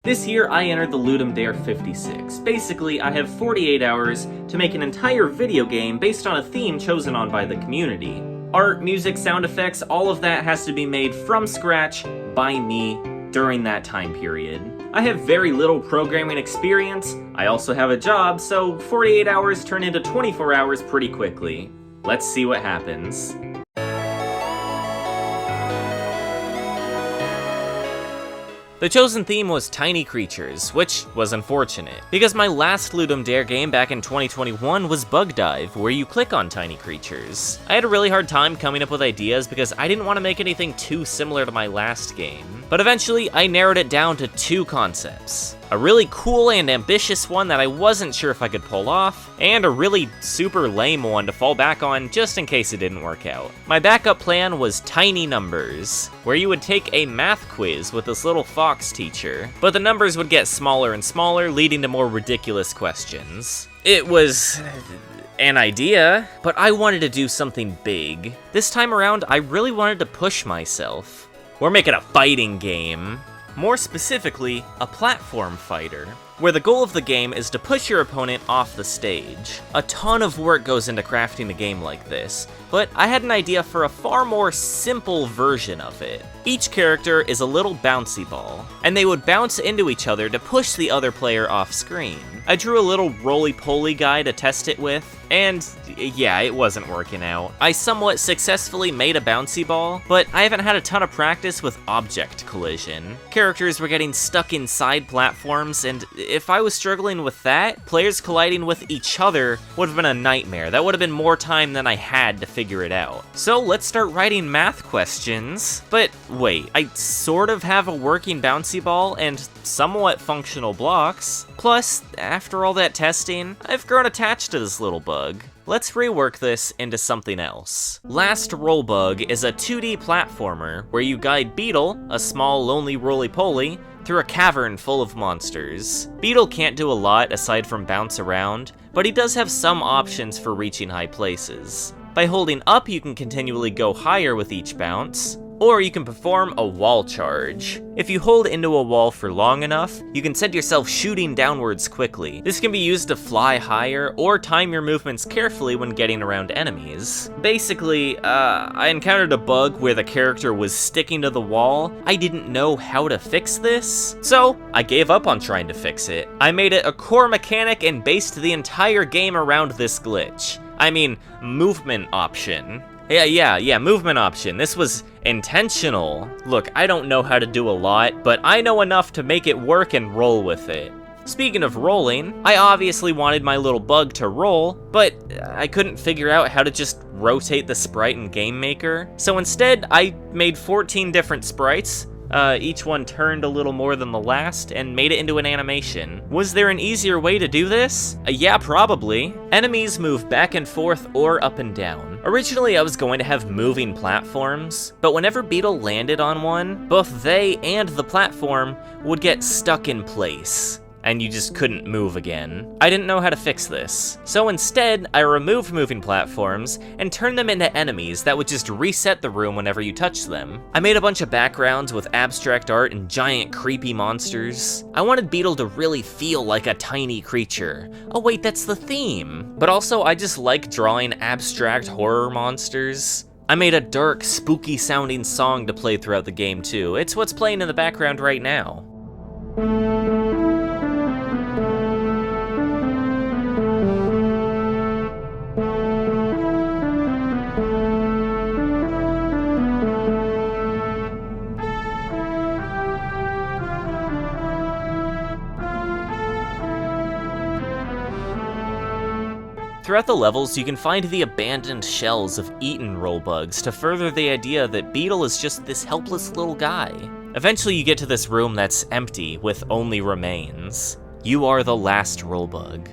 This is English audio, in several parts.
This year, I entered the Ludum Dare 56. Basically, I have 48 hours to make an entire video game based on a theme chosen on by the community. Art, music, sound effects, all of that has to be made from scratch by me during that time period. I have very little programming experience, I also have a job, so 48 hours turn into 24 hours pretty quickly. Let's see what happens. The chosen theme was tiny creatures, which was unfortunate, because my last Ludum Dare game back in 2021 was Bug Dive, where you click on tiny creatures. I had a really hard time coming up with ideas because I didn't want to make anything too similar to my last game. But eventually, I narrowed it down to two concepts. A really cool and ambitious one that I wasn't sure if I could pull off, and a really super lame one to fall back on just in case it didn't work out. My backup plan was Tiny Numbers, where you would take a math quiz with this little fox teacher, but the numbers would get smaller and smaller, leading to more ridiculous questions. It was an idea, but I wanted to do something big. This time around, I really wanted to push myself. We're making a fighting game. More specifically, a platform fighter, where the goal of the game is to push your opponent off the stage. A ton of work goes into crafting a game like this, but I had an idea for a far more simple version of it. Each character is a little bouncy ball, and they would bounce into each other to push the other player off screen. I drew a little roly-poly guy to test it with, and yeah, it wasn't working out. I somewhat successfully made a bouncy ball, but I haven't had a ton of practice with object collision. Characters were getting stuck inside platforms, and if I was struggling with that, players colliding with each other would have been a nightmare. That would have been more time than I had to figure it out. So let's start writing math questions. But wait, I sort of have a working bouncy ball and somewhat functional blocks. Plus, after all that testing, I've grown attached to this little bug. Let's rework this into something else. Last Rollbug is a 2D platformer where you guide Beetle, a small lonely roly-poly, through a cavern full of monsters. Beetle can't do a lot aside from bounce around, but he does have some options for reaching high places. By holding up, you can continually go higher with each bounce, or you can perform a wall charge. If you hold into a wall for long enough, you can send yourself shooting downwards quickly. This can be used to fly higher or time your movements carefully when getting around enemies. Basically, I encountered a bug where the character was sticking to the wall. I didn't know how to fix this, so I gave up on trying to fix it. I made it a core mechanic and based the entire game around this glitch. I mean, movement option. Yeah, movement option. This was intentional. Look, I don't know how to do a lot, but I know enough to make it work and roll with it. Speaking of rolling, I obviously wanted my little bug to roll, but I couldn't figure out how to just rotate the sprite in Game Maker. So instead, I made 14 different sprites. Each one turned a little more than the last, and made it into an animation. Was there an easier way to do this? Yeah, probably. Enemies move back and forth or up and down. Originally, I was going to have moving platforms, but whenever Beetle landed on one, both they and the platform would get stuck in place, and you just couldn't move again. I didn't know how to fix this. So instead, I removed moving platforms and turned them into enemies that would just reset the room whenever you touch them. I made a bunch of backgrounds with abstract art and giant creepy monsters. I wanted Beetle to really feel like a tiny creature. Oh wait, that's the theme. But also, I just like drawing abstract horror monsters. I made a dark, spooky sounding song to play throughout the game too. It's what's playing in the background right now. Throughout the levels, you can find the abandoned shells of eaten rollbugs to further the idea that Beetle is just this helpless little guy. Eventually you get to this room that's empty with only remains. You are the last rollbug.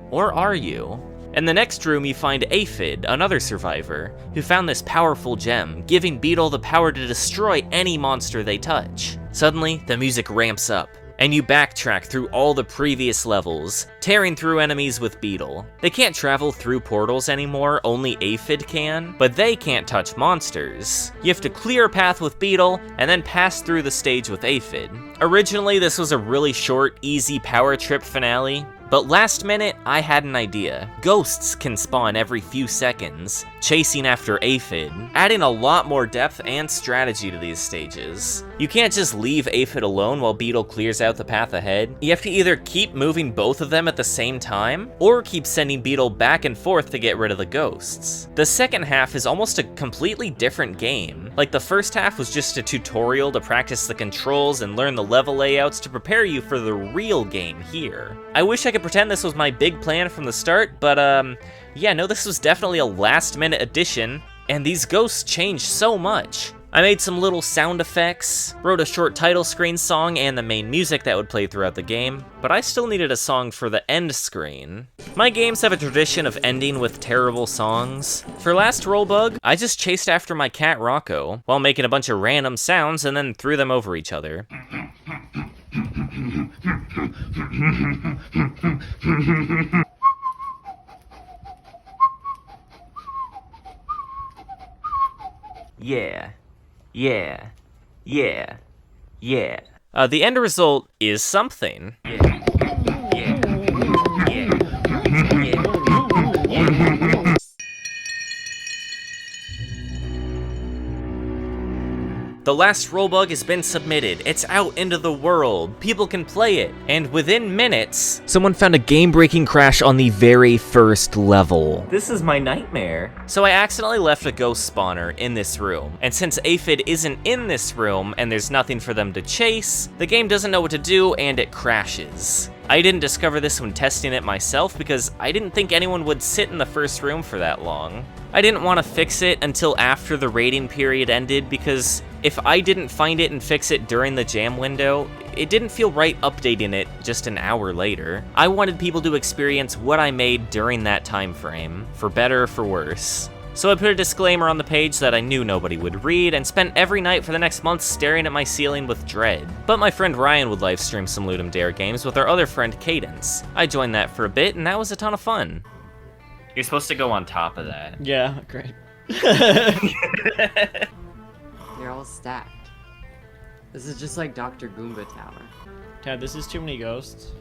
Or are you? In the next room you find Aphid, another survivor, who found this powerful gem, giving Beetle the power to destroy any monster they touch. Suddenly, the music ramps up. and you backtrack through all the previous levels, tearing through enemies with Beetle. They can't travel through portals anymore, only Aphid can, but they can't touch monsters. You have to clear a path with Beetle, and then pass through the stage with Aphid. Originally, this was a really short, easy power trip finale, but last minute, I had an idea. Ghosts can spawn every few seconds, chasing after Aphid, adding a lot more depth and strategy to these stages. You can't just leave Aphid alone while Beetle clears out the path ahead. You have to either keep moving both of them at the same time, or keep sending Beetle back and forth to get rid of the ghosts. The second half is almost a completely different game. Like, the first half was just a tutorial to practice the controls and learn the level layouts to prepare you for the real game here. I wish I could pretend this was my big plan from the start, but yeah, no, this was definitely a last-minute addition, and these ghosts changed so much. I made some little sound effects, wrote a short title screen song and the main music that would play throughout the game, but I still needed a song for the end screen. My games have a tradition of ending with terrible songs. For last Rollbug, I just chased after my cat Rocco, while making a bunch of random sounds and then threw them over each other. Yeah. Yeah. Yeah. Yeah. The end result is something. Yeah. Yeah. Yeah. Yeah. The last Rollbug has been submitted. It's out into the world. People can play it. And within minutes, someone found a game-breaking crash on the very first level. This is my nightmare. So I accidentally left a ghost spawner in this room. And since Aphid isn't in this room and there's nothing for them to chase, the game doesn't know what to do and it crashes. I didn't discover this when testing it myself because I didn't think anyone would sit in the first room for that long. I didn't want to fix it until after the rating period ended because if I didn't find it and fix it during the jam window, it didn't feel right updating it just an hour later. I wanted people to experience what I made during that time frame, for better or for worse. So I put a disclaimer on the page that I knew nobody would read and spent every night for the next month staring at my ceiling with dread. But my friend Ryan would livestream some Ludum Dare games with our other friend Cadence. I joined that for a bit and that was a ton of fun. You're supposed to go on top of that. Yeah, great. They're all stacked. This is just like Dr. Goomba Tower. Tad, this is too many ghosts.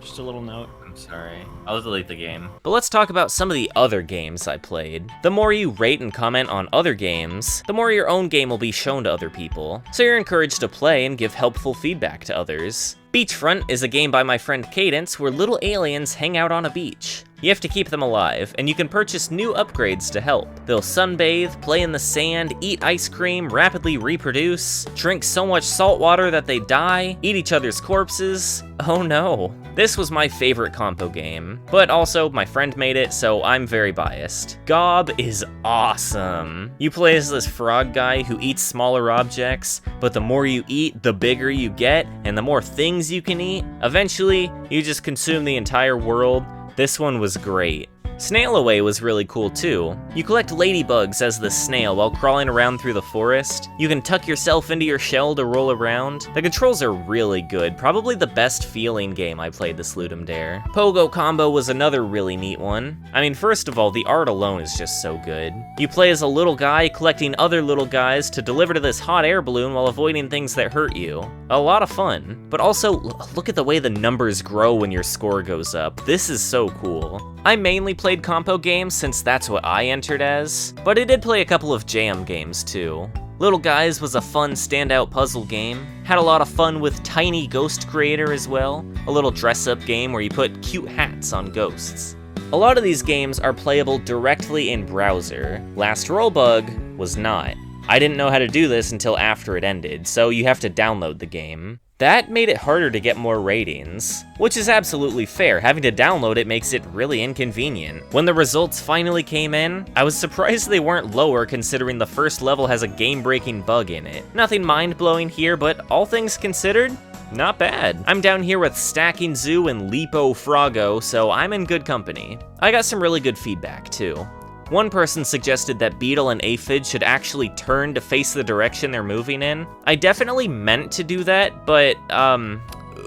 Just a little note. I'm sorry. I'll delete the game. But let's talk about some of the other games I played. The more you rate and comment on other games, the more your own game will be shown to other people. So you're encouraged to play and give helpful feedback to others. Beachfront is a game by my friend Cadence where little aliens hang out on a beach. You have to keep them alive, and you can purchase new upgrades to help. They'll sunbathe, play in the sand, eat ice cream, rapidly reproduce, drink so much salt water that they die, eat each other's corpses. Oh no. This was my favorite compo game, but also my friend made it, so I'm very biased. Gob is awesome. You play as this frog guy who eats smaller objects, but the more you eat, the bigger you get, and the more things you can eat. Eventually, you just consume the entire world. This one was great. Snail Away was really cool too. You collect ladybugs as the snail while crawling around through the forest. You can tuck yourself into your shell to roll around. The controls are really good, probably the best feeling game I played this Ludum Dare. Pogo Combo was another really neat one. I mean, first of all, the art alone is just so good. You play as a little guy collecting other little guys to deliver to this hot air balloon while avoiding things that hurt you. A lot of fun. But also, look at the way the numbers grow when your score goes up. This is so cool. I mainly played compo games since that's what I entered as, but I did play a couple of jam games too. Little Guys was a fun standout puzzle game, had a lot of fun with Tiny Ghost Creator as well, a little dress-up game where you put cute hats on ghosts. A lot of these games are playable directly in browser. Last Rollbug was not. I didn't know how to do this until after it ended, so you have to download the game. That made it harder to get more ratings, which is absolutely fair. Having to download it makes it really inconvenient. When the results finally came in, I was surprised they weren't lower considering the first level has a game-breaking bug in it. Nothing mind-blowing here, but all things considered, not bad. I'm down here with Stacking Zoo and Lipo Froggo, so I'm in good company. I got some really good feedback too. One person suggested that Beetle and Aphid should actually turn to face the direction they're moving in. I definitely meant to do that, but,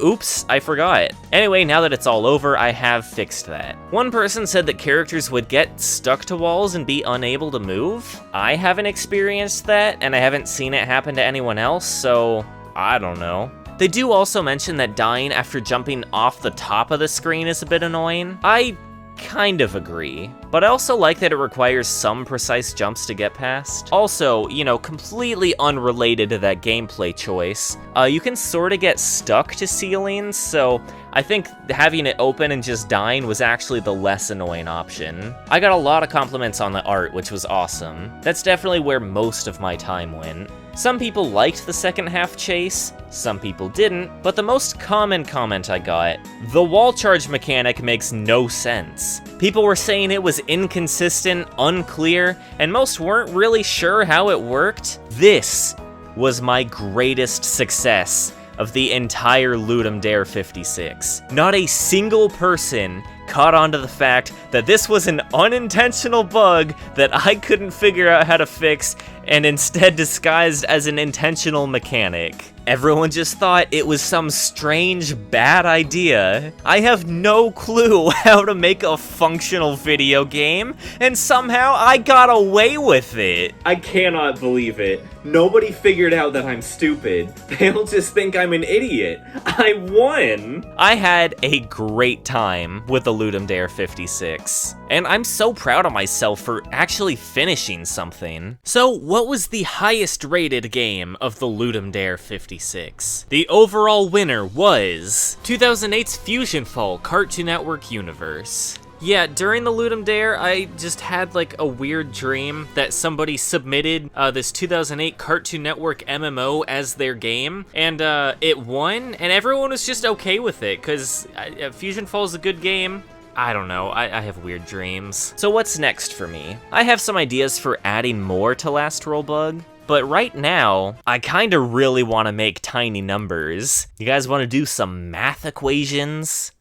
oops, I forgot. Anyway, now that it's all over, I have fixed that. One person said that characters would get stuck to walls and be unable to move. I haven't experienced that, and I haven't seen it happen to anyone else, so I don't know. They do also mention that dying after jumping off the top of the screen is a bit annoying. I kind of agree, but I also like that it requires some precise jumps to get past. Also, you know, completely unrelated to that gameplay choice, you can sort of get stuck to ceilings, so I think having it open and just dying was actually the less annoying option. I got a lot of compliments on the art, which was awesome. That's definitely where most of my time went. Some people liked the second half chase, some people didn't, but the most common comment I got, the wall charge mechanic makes no sense. People were saying it was inconsistent, unclear, and most weren't really sure how it worked. This was my greatest success of the entire Ludum Dare 56. Not a single person caught on to the fact that this was an unintentional bug that I couldn't figure out how to fix, and instead disguised as an intentional mechanic. Everyone just thought it was some strange, bad idea. I have no clue how to make a functional video game, and somehow I got away with it. I cannot believe it. Nobody figured out that I'm stupid. They'll just think I'm an idiot. I won! I had a great time with the Ludum Dare 56, and I'm so proud of myself for actually finishing something. So, what was the highest rated game of the Ludum Dare 56? The overall winner was 2008's Fusion Fall Cartoon Network Universe. Yeah, during the Ludum Dare, I just had like a weird dream that somebody submitted this 2008 Cartoon Network MMO as their game, and it won, and everyone was just okay with it, because Fusion Fall is a good game. I don't know, I have weird dreams. So what's next for me? I have some ideas for adding more to Last Rollbug, but right now, I kinda really wanna make tiny numbers. You guys wanna do some math equations?